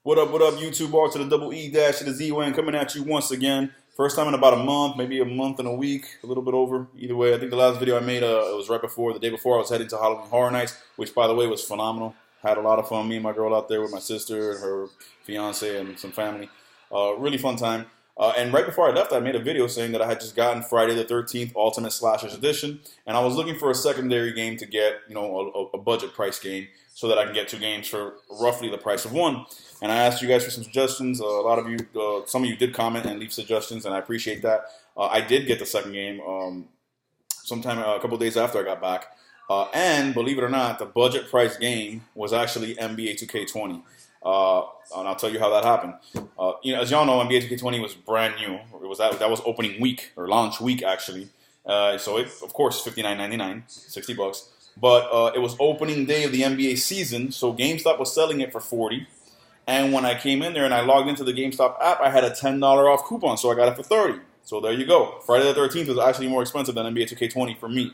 What up, YouTube? R to the double E dash to the Z-Wing coming at you once again. First time in about a month, maybe a month and a week, a little bit over. Either way, I think the last video I made, it was right before, the day before I was heading to Halloween Horror Nights, which, by the way, was phenomenal. Had a lot of fun. Me and my girl out there with my sister and her fiance and some family. Really fun time. And right before I left, I made a video saying that I had just gotten Friday the 13th Ultimate Slashers Edition, and I was looking for a secondary game to get, a budget price game so that I can get 2 games for roughly the price of 1. And I asked you guys for some suggestions. A lot of you, some of you did comment and leave suggestions, and I appreciate that. I did get the second game sometime a couple days after I got back. And believe it or not, the budget price game was actually NBA 2K20. And I'll tell you how that happened. As y'all know, NBA 2K20 was brand new. It was that was opening week or launch week actually. So it, of course, $59.99, $60. But it was opening day of the NBA season, so GameStop was selling it for $40. And when I came in there and I logged into the GameStop app, I had a $10 off coupon, so I got it for $30. So there you go. Friday the 13th was actually more expensive than NBA 2K20 for me.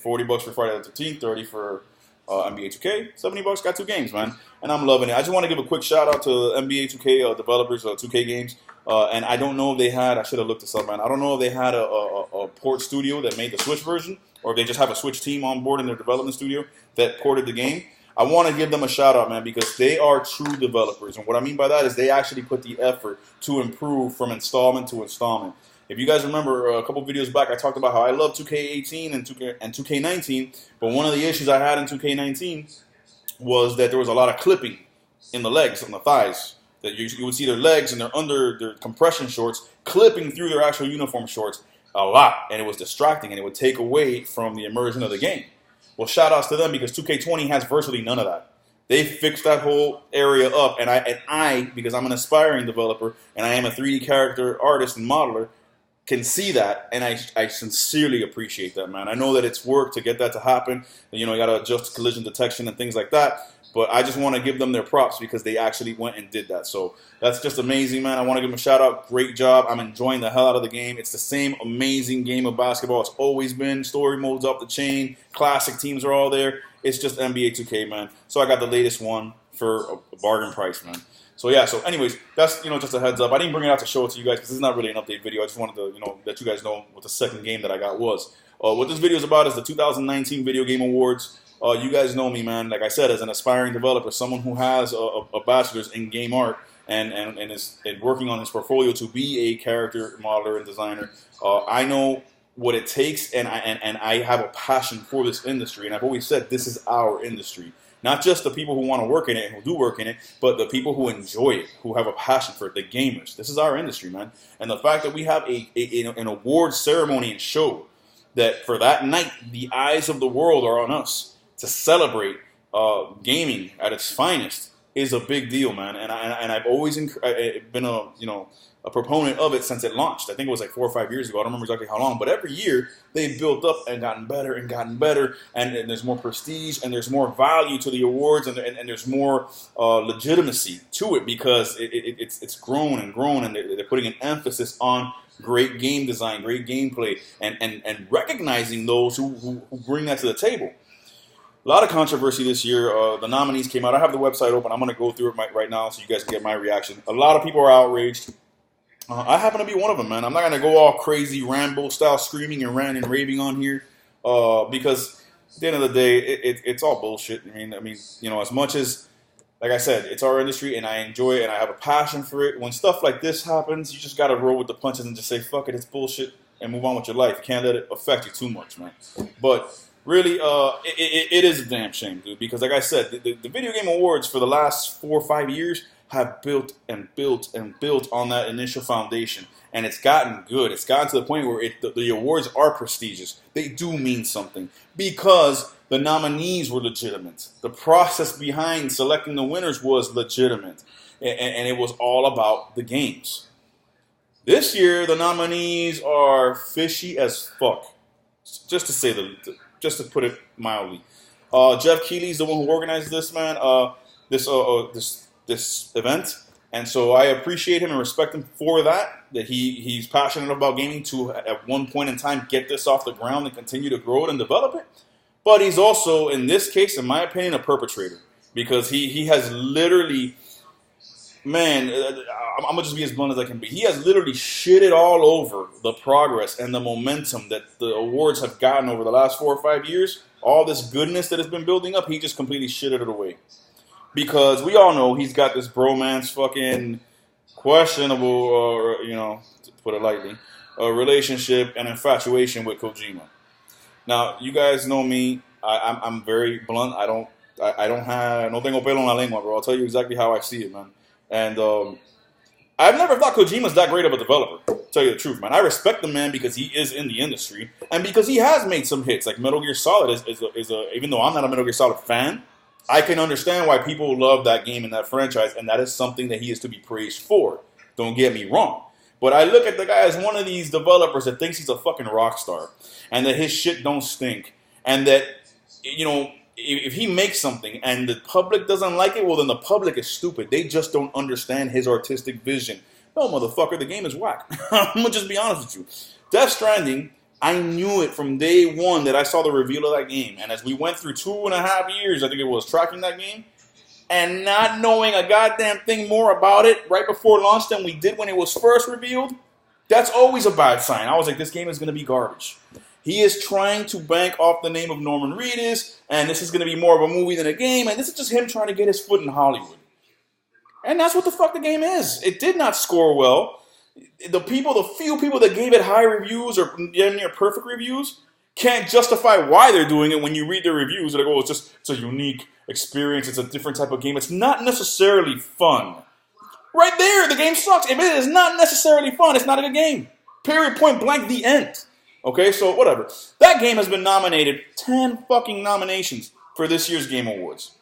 $40 for Friday the 13th, $30 for NBA 2K, $70, got 2 games, man. And I'm loving it. I just want to give a quick shout out to NBA 2K developers, 2K games. And I don't know if they had, I should have looked this up, man. I don't know if they had a port studio that made the Switch version, or if they just have a Switch team on board in their development studio that ported the game. I want to give them a shout out, man, because they are true developers. And what I mean by that is they actually put the effort to improve from installment to installment. If you guys remember a couple videos back, I talked about how I love 2K18 and 2K19, but one of the issues I had in 2K19 was that there was a lot of clipping in the legs, on the thighs. That you would see their legs and their compression shorts clipping through their actual uniform shorts a lot, and it was distracting, and it would take away from the immersion of the game. Well, shout outs to them, because 2K20 has virtually none of that. They fixed that whole area up, and I, because I'm an aspiring developer, and I am a 3D character artist and modeler, can see that, and I sincerely appreciate that, man. I know that it's work to get that to happen. You got to adjust collision detection and things like that, but I just want to give them their props because they actually went and did that. So that's just amazing, man. I want to give them a shout out. Great job. I'm enjoying the hell out of the game. It's the same amazing game of basketball it's always been. Story modes up the chain. Classic teams are all there. It's just NBA 2K, man. So I got the latest one for a bargain price, man. So yeah, so anyways, that's, just a heads up. I didn't bring it out to show it to you guys because this is not really an update video. I just wanted to, let you guys know what the second game that I got was. What this video is about is the 2019 Video Game Awards. You guys know me, man. Like I said, as an aspiring developer, someone who has a bachelor's in game art and is working on his portfolio to be a character modeler and designer, I know what it takes, and I have a passion for this industry. And I've always said this is our industry. Not just the people who want to work in it and who do work in it, but the people who enjoy it, who have a passion for it, the gamers. This is our industry, man. And the fact that we have an award ceremony and show that for that night, the eyes of the world are on us to celebrate gaming at its finest is a big deal, man. And I've always been a proponent of it since it launched. I think it was like 4 or 5 years ago. I don't remember exactly how long, but every year they've built up and gotten better and gotten better, and there's more prestige and there's more value to the awards, and there's more legitimacy to it because it's grown and grown, and they're putting an emphasis on great game design, great gameplay, and recognizing those who bring that to the table. A lot of controversy this year. The nominees came out. I have the website open. I'm going to go through it right now so you guys can get my reaction. A lot of people are outraged. I happen to be one of them, man. I'm not going to go all crazy Rambo-style screaming and ranting and raving on here because at the end of the day, it's all bullshit. I mean, as much as, like I said, it's our industry and I enjoy it and I have a passion for it. When stuff like this happens, you just got to roll with the punches and just say, fuck it, it's bullshit, and move on with your life. You can't let it affect you too much, man. But really, it is a damn shame, dude, because like I said, the Video Game Awards for the last 4 or 5 years have built and built and built on that initial foundation, and it's gotten good. It's gotten to the point where the awards are prestigious. They do mean something because the nominees were legitimate. The process behind selecting the winners was legitimate, and it was all about the games. This year, the nominees are fishy as fuck, just to put it mildly. Jeff Keighley's the one who organized this, man. This event, and so I appreciate him and respect him for that. That he's passionate about gaming to at one point in time get this off the ground and continue to grow it and develop it. But he's also, in this case, in my opinion, a perpetrator because he has literally man, I'm gonna just be as blunt as I can be. He has literally shitted all over the progress and the momentum that the awards have gotten over the last 4 or 5 years. All this goodness that has been building up, he just completely shitted it away. Because we all know he's got this bromance, fucking questionable, to put it lightly, relationship and infatuation with Kojima. Now, you guys know me. I'm very blunt. I don't have no tengo pelo en la lengua, bro. I'll tell you exactly how I see it, man. And I've never thought Kojima's that great of a developer. To tell you the truth, man. I respect the man because he is in the industry and because he has made some hits. Like Metal Gear Solid is a even though I'm not a Metal Gear Solid fan, I can understand why people love that game and that franchise, and that is something that he is to be praised for. Don't get me wrong. But I look at the guy as one of these developers that thinks he's a fucking rock star and that his shit don't stink and that, if he makes something and the public doesn't like it, well, then the public is stupid. They just don't understand his artistic vision. No, motherfucker, the game is whack. I'm going to just be honest with you. Death Stranding, I knew it from day one that I saw the reveal of that game. And as we went through 2.5 years, I think it was, tracking that game, and not knowing a goddamn thing more about it right before launch than we did when it was first revealed, that's always a bad sign. I was like, this game is going to be garbage. He is trying to bank off the name of Norman Reedus, and this is going to be more of a movie than a game, and this is just him trying to get his foot in Hollywood. And that's what the fuck the game is. It did not score well. The few people that gave it high reviews or damn near perfect reviews can't justify why they're doing it when you read their reviews. They're like, oh, it's a unique experience. It's a different type of game. It's not necessarily fun. Right there, the game sucks. If it is not necessarily fun, it's not a good game. Period, point blank, the end. Okay, so whatever. That game has been nominated 10 fucking nominations for this year's Game Awards.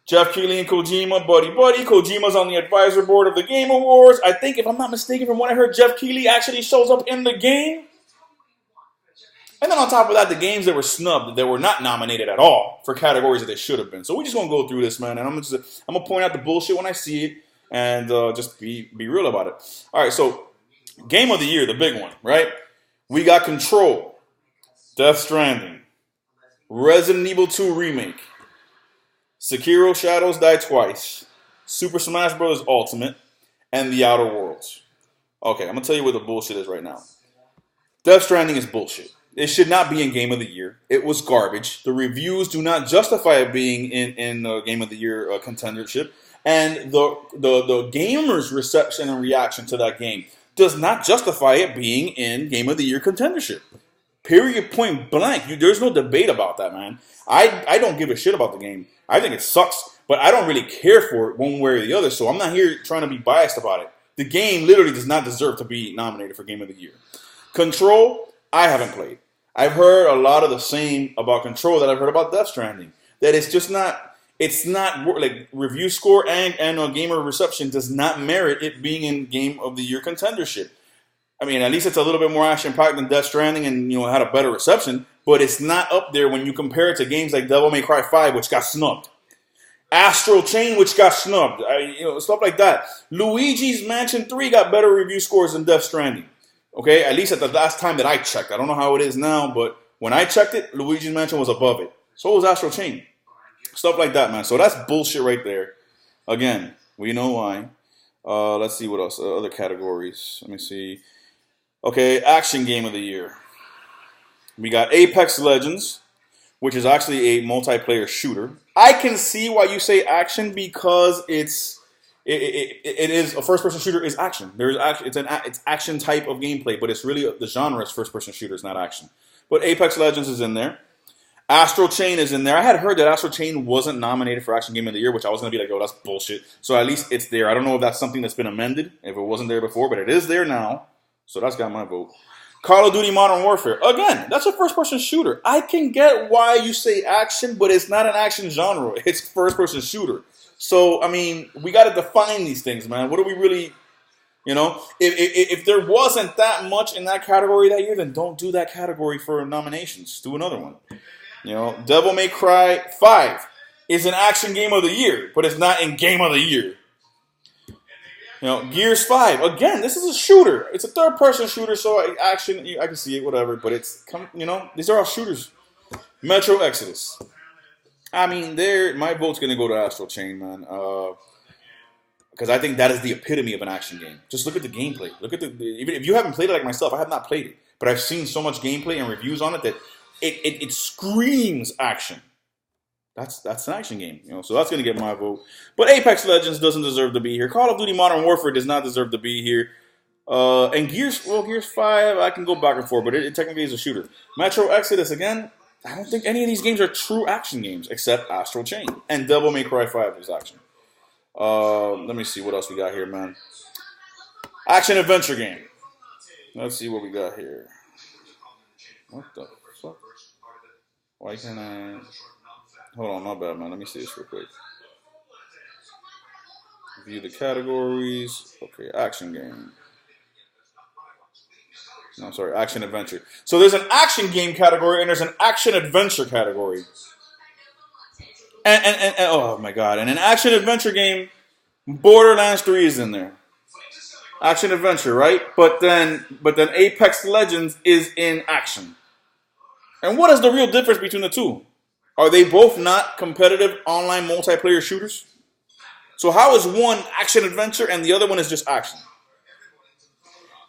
Jeff Keighley and Kojima, buddy. Kojima's on the advisor board of the Game Awards. I think, if I'm not mistaken, from what I heard, Jeff Keighley actually shows up in the game. And then on top of that, the games that were snubbed, that were not nominated at all for categories that they should have been. So we're just going to go through this, man. And I'm going to point out the bullshit when I see it and just be real about it. All right, so Game of the Year, the big one, right? We got Control, Death Stranding, Resident Evil 2 Remake, Sekiro Shadows Die Twice, Super Smash Bros. Ultimate, and The Outer Worlds. Okay, I'm going to tell you what the bullshit is right now. Death Stranding is bullshit. It should not be in Game of the Year. It was garbage. The reviews do not justify it being in Game of the Year contendership. And the gamers' reception and reaction to that game does not justify it being in Game of the Year contendership. Period, point blank. There's no debate about that, man. I don't give a shit about the game. I think it sucks, but I don't really care for it one way or the other, so I'm not here trying to be biased about it. The game literally does not deserve to be nominated for Game of the Year. Control, I haven't played. I've heard a lot of the same about Control that I've heard about Death Stranding. That it's not like review score and gamer reception does not merit it being in Game of the Year contendership. I mean, at least it's a little bit more action-packed than Death Stranding and, had a better reception, but it's not up there when you compare it to games like Devil May Cry 5, which got snubbed. Astral Chain, which got snubbed. Stuff like that. Luigi's Mansion 3 got better review scores than Death Stranding. Okay, at least at the last time that I checked. I don't know how it is now, but when I checked it, Luigi's Mansion was above it. So was Astral Chain. Stuff like that, man. So that's bullshit right there. Again, we know why. Let's see what else. Other categories. Let me see. Okay, Action Game of the Year. We got Apex Legends, which is actually a multiplayer shooter. I can see why you say action because it is a first-person shooter is action. It's action type of gameplay, but it's really the genre is first-person shooter, it's not action. But Apex Legends is in there. Astral Chain is in there. I had heard that Astral Chain wasn't nominated for Action Game of the Year, which I was going to be like, oh, that's bullshit. So at least it's there. I don't know if that's something that's been amended, if it wasn't there before, but it is there now. So that's got my vote. Call of Duty Modern Warfare. Again, that's a first-person shooter. I can get why you say action, but it's not an action genre. It's first-person shooter. So, I mean, we got to define these things, man. What do we really, If there wasn't that much in that category that year, then don't do that category for nominations. Do another one. Devil May Cry 5 is an action game of the year, but it's not in Game of the Year. Gears 5, again, this is a shooter. It's a third-person shooter, so action, I can see it, whatever. But these are all shooters. Metro Exodus. I mean, my vote's going to go to Astral Chain, man. because I think that is the epitome of an action game. Just look at the gameplay. Look at even if you haven't played it like myself, I have not played it, but I've seen so much gameplay and reviews on it that it screams action. That's an action game, so that's gonna get my vote. But Apex Legends doesn't deserve to be here. Call of Duty Modern Warfare does not deserve to be here. And Gears 5, I can go back and forth, but it technically is a shooter. Metro Exodus, again, I don't think any of these games are true action games except Astral Chain. And Devil May Cry 5 is action. Let me see what else we got here, man. Action adventure game. Let's see what we got here. What the fuck? Why can't I... Hold on, my bad, man. Let me see this real quick. View the categories. Okay, action game. No, sorry, action adventure. So there's an action game category and there's an action adventure category. And oh my god, and an action adventure game, Borderlands 3 is in there. Action adventure, right? But then Apex Legends is in action. And what is the real difference between the two? Are they both not competitive online multiplayer shooters? So how is one action adventure and the other one is just action?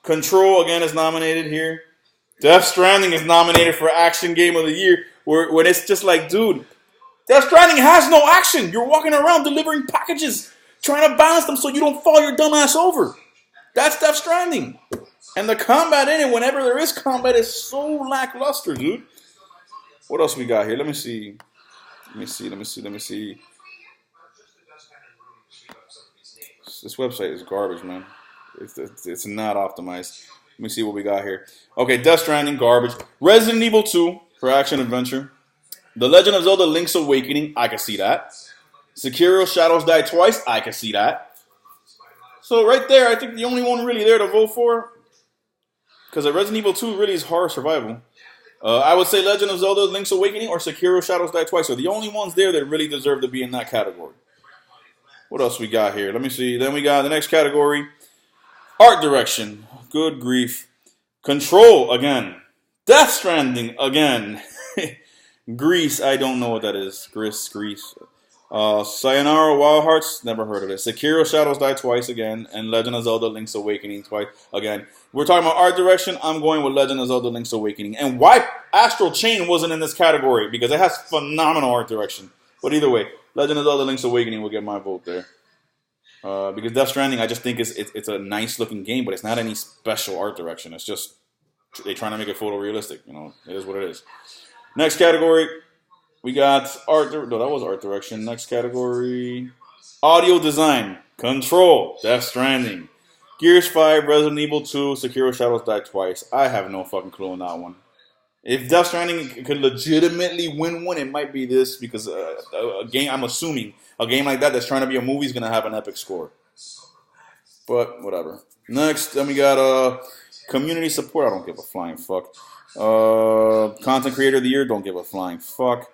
Control, again, is nominated here. Death Stranding is nominated for Action Game of the Year, when it's just like, dude, Death Stranding has no action. You're walking around delivering packages, trying to balance them so you don't fall your dumb ass over. That's Death Stranding. And the combat in it, whenever there is combat, is so lackluster, dude. What else we got here? Let me see. This website is garbage, man. It's not optimized. Let me see what we got here. Okay, Death Stranding, garbage. Resident Evil 2 for action adventure. The Legend of Zelda Link's Awakening, I can see that. Sekiro Shadows Die Twice, I can see that. So right there, I think the only one really there to vote for, because Resident Evil 2 really is horror survival. I would say Legend of Zelda Link's Awakening or Sekiro Shadows Die Twice are the only ones there that really deserve to be in that category. What else we got here? Let me see. Then we got the next category. Art direction. Good grief. Control again. Death Stranding again. Grease. I don't know what that is. Grease. Sayonara Wild Hearts. Never heard of it. Sekiro Shadows Die Twice again. And Legend of Zelda Link's Awakening twice again. We're talking about art direction. I'm going with Legend of Zelda Link's Awakening. And why Astral Chain wasn't in this category? Because it has phenomenal art direction. But either way, Legend of Zelda Link's Awakening will get my vote there. Because Death Stranding, I just think it's a nice looking game, but it's not any special art direction. It's just they're trying to make it photorealistic. It is what it is. Next category, we got art. No, that was art direction. Next category, audio design. Control. Death Stranding. Gears 5, Resident Evil 2, Sekiro Shadows Die Twice. I have no fucking clue on that one. If Death Stranding could legitimately win one, it might be this, because a game, I'm assuming, a game like that that's trying to be a movie is going to have an epic score. But, whatever. Next, then we got community support. I don't give a flying fuck. Content Creator of the Year. Don't give a flying fuck.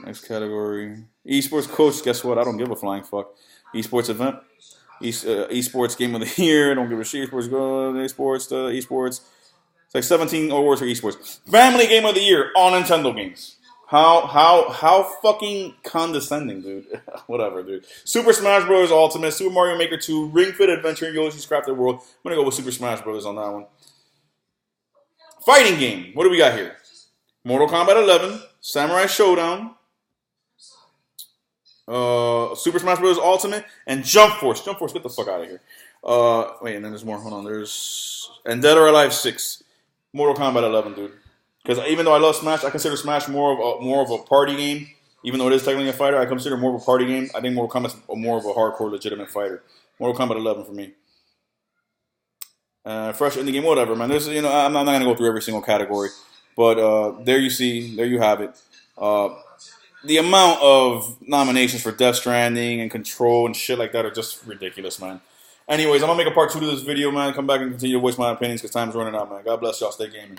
Next category. Esports Coach. Guess what? I don't give a flying fuck. Esports Event. Esports Game of the Year. Don't give a shit. Esports. It's like 17 awards for esports. Family Game of the Year, all Nintendo games. How fucking condescending, dude. Whatever, dude. Super Smash Bros. Ultimate, Super Mario Maker 2, Ring Fit Adventure, Yoshi's Crafted World. I'm gonna go with Super Smash Bros. On that one. Fighting game. What do we got here? Mortal Kombat 11, Samurai Showdown, Super Smash Bros. Ultimate, and Jump Force. Jump Force, get the fuck out of here. Wait, and then there's more. Hold on. There's and Dead or Alive 6. Mortal Kombat 11, dude. Because even though I love Smash, I consider Smash more of a party game. Even though it is technically a fighter, I consider more of a party game. I think Mortal Kombat's more of a hardcore, legitimate fighter. Mortal Kombat 11 for me. Fresh in the game, whatever, man. There's, I'm not gonna go through every single category, but there you have it. The amount of nominations for Death Stranding and Control and shit like that are just ridiculous, man. Anyways, I'm gonna make a part 2 to this video, man. Come back and continue to voice my opinions because time's running out, man. God bless y'all. Stay gaming.